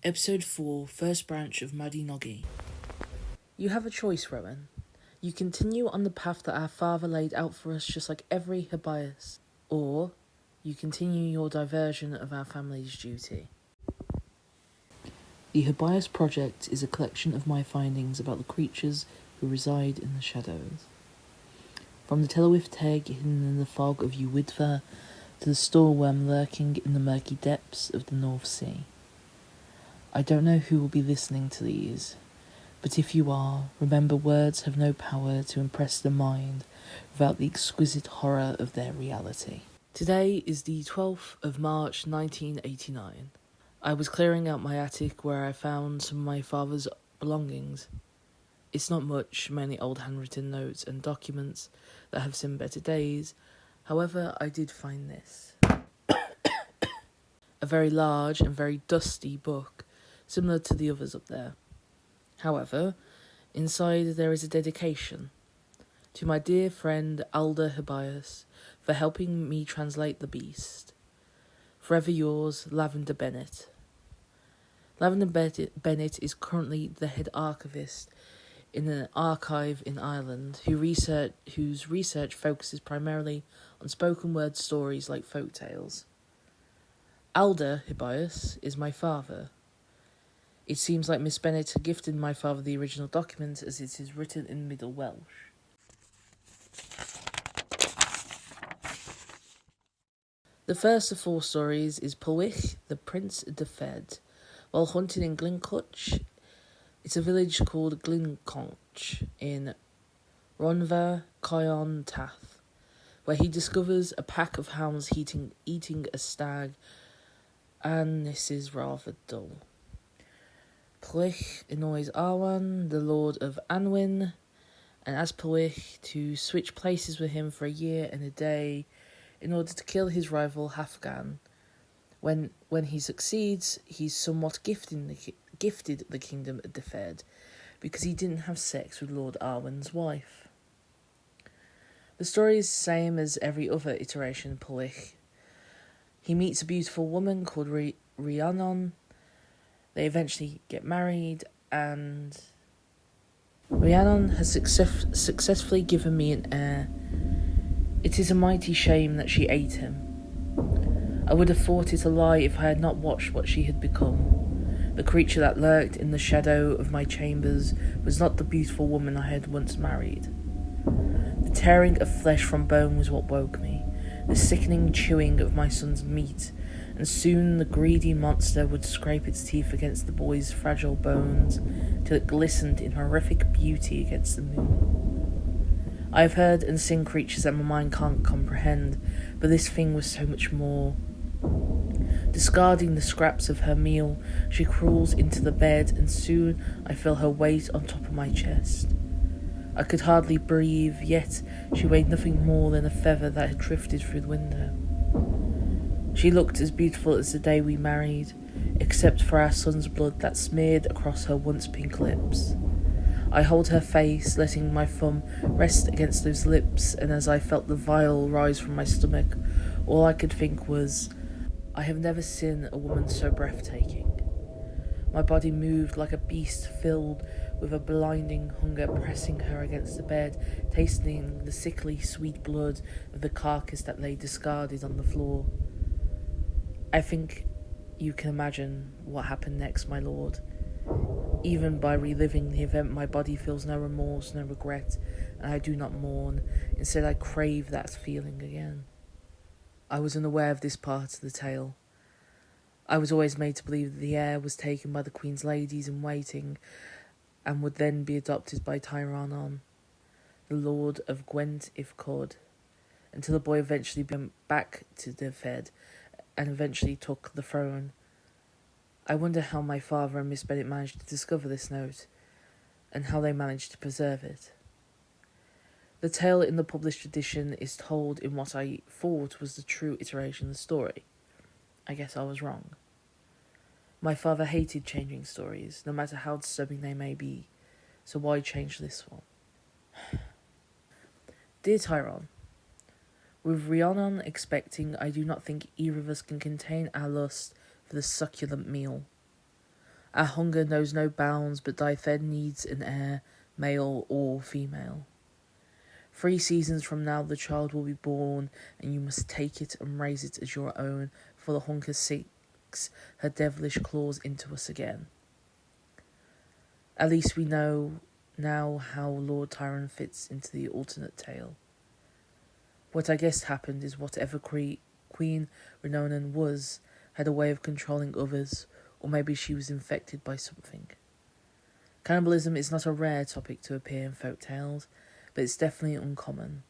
Episode 4, First Branch of Madinogi. You have a choice, Rowan. You continue on the path that our father laid out for us just like every Hysbys, or you continue your diversion of our family's duty. The Hysbys Project is a collection of my findings about the creatures who reside in the shadows. From the Tylwyth Teg hidden in the fog of Ywydfa to the storeworm lurking in the murky depths of the North Sea. I don't know who will be listening to these, but if you are, remember words have no power to impress the mind without the exquisite horror of their reality. Today is the 12th of March 1989. I was clearing out my attic where I found some of my father's belongings. It's not much, mainly old handwritten notes and documents that have seen better days. However, I did find this. A very large and very dusty book, similar to the others up there. However, inside there is a dedication to my dear friend Alder Hysbys for helping me translate the beast. Forever yours, Lavender Bennett. Lavender Bennett is currently the head archivist in an archive in Ireland whose research focuses primarily on spoken word stories like folktales. Alder Hysbys is my father. It seems like Miss Bennett had gifted my father the original document as it is written in Middle Welsh. The first of 4 stories is Pwyll, the Prince Dyfed. While hunting in Glencoch, it's a village called Glencoch in Ronva Coyon Tath, where he discovers a pack of hounds eating a stag, and this is rather dull. Pwyll annoys Rowan, the Lord of Anwin, and asks Pwyll to switch places with him for a year and a day in order to kill his rival Hafgan. When he succeeds, he's somewhat gifted the kingdom of Dyfed because he didn't have sex with Lord Arwen's wife. The story is the same as every other iteration of Pwyll. He meets a beautiful woman called Rhiannon. They eventually get married, and Rhiannon has successfully given me an heir. It is a mighty shame that she ate him. I would have thought it a lie if I had not watched what she had become. The creature that lurked in the shadow of my chambers was not the beautiful woman I had once married. The tearing of flesh from bone was what woke me, the sickening chewing of my son's meat, and soon the greedy monster would scrape its teeth against the boy's fragile bones till it glistened in horrific beauty against the moon. I have heard and seen creatures that my mind can't comprehend, but this thing was so much more. Discarding the scraps of her meal, she crawls into the bed, and soon I feel her weight on top of my chest. I could hardly breathe, yet she weighed nothing more than a feather that had drifted through the window. She looked as beautiful as the day we married, except for our son's blood that smeared across her once pink lips. I hold her face, letting my thumb rest against those lips, and as I felt the vial rise from my stomach, all I could think was, I have never seen a woman so breathtaking. My body moved like a beast filled with a blinding hunger, pressing her against the bed, tasting the sickly sweet blood of the carcass that lay discarded on the floor. I think you can imagine what happened next, my lord. Even by reliving the event, my body feels no remorse, no regret, and I do not mourn. Instead, I crave that feeling again. I was unaware of this part of the tale. I was always made to believe that the heir was taken by the Queen's ladies in waiting and would then be adopted by Tyrannon, the Lord of Gwent Ifcod, until the boy eventually went back to Dyfed and eventually took the throne. I wonder how my father and Miss Bennett managed to discover this note, and how they managed to preserve it. The tale in the published edition is told in what I thought was the true iteration of the story. I guess I was wrong. My father hated changing stories, no matter how disturbing they may be, so why change this one? Dear Tyron, with Rhiannon expecting, I do not think either of us can contain our lust for the succulent meal. Our hunger knows no bounds, but Dyfed needs an heir, male or female. 3 seasons from now the child will be born, and you must take it and raise it as your own, for the hunger sinks her devilish claws into us again. At least we know now how Lord Tyron fits into the alternate tale. What I guess happened is whatever Queen Renonan was had a way of controlling others, or maybe she was infected by something. Cannibalism is not a rare topic to appear in folk tales, but it's definitely uncommon.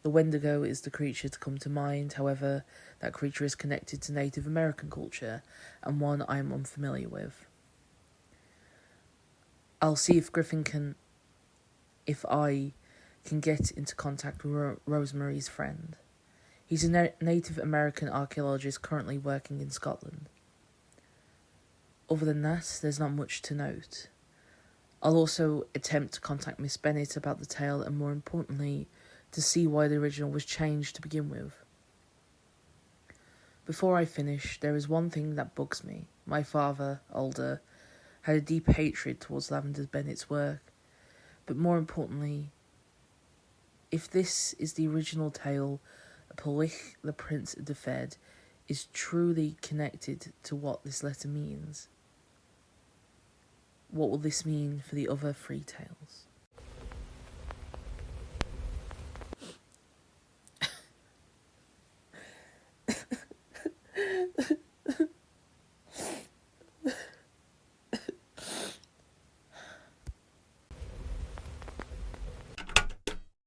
The Wendigo is the creature to come to mind, however, that creature is connected to Native American culture, and one I am unfamiliar with. I'll see if I can get into contact with Rosemary's friend. He's a Native American archaeologist currently working in Scotland. Other than that, there's not much to note. I'll also attempt to contact Miss Bennett about the tale, and more importantly, to see why the original was changed to begin with. Before I finish, there is one thing that bugs me. My father, Alder, had a deep hatred towards Lavender Bennett's work, but more importantly, if this is the original tale, Pwyll, the Prince of Dyfed, is truly connected to what this letter means. What will this mean for the other 3 tales?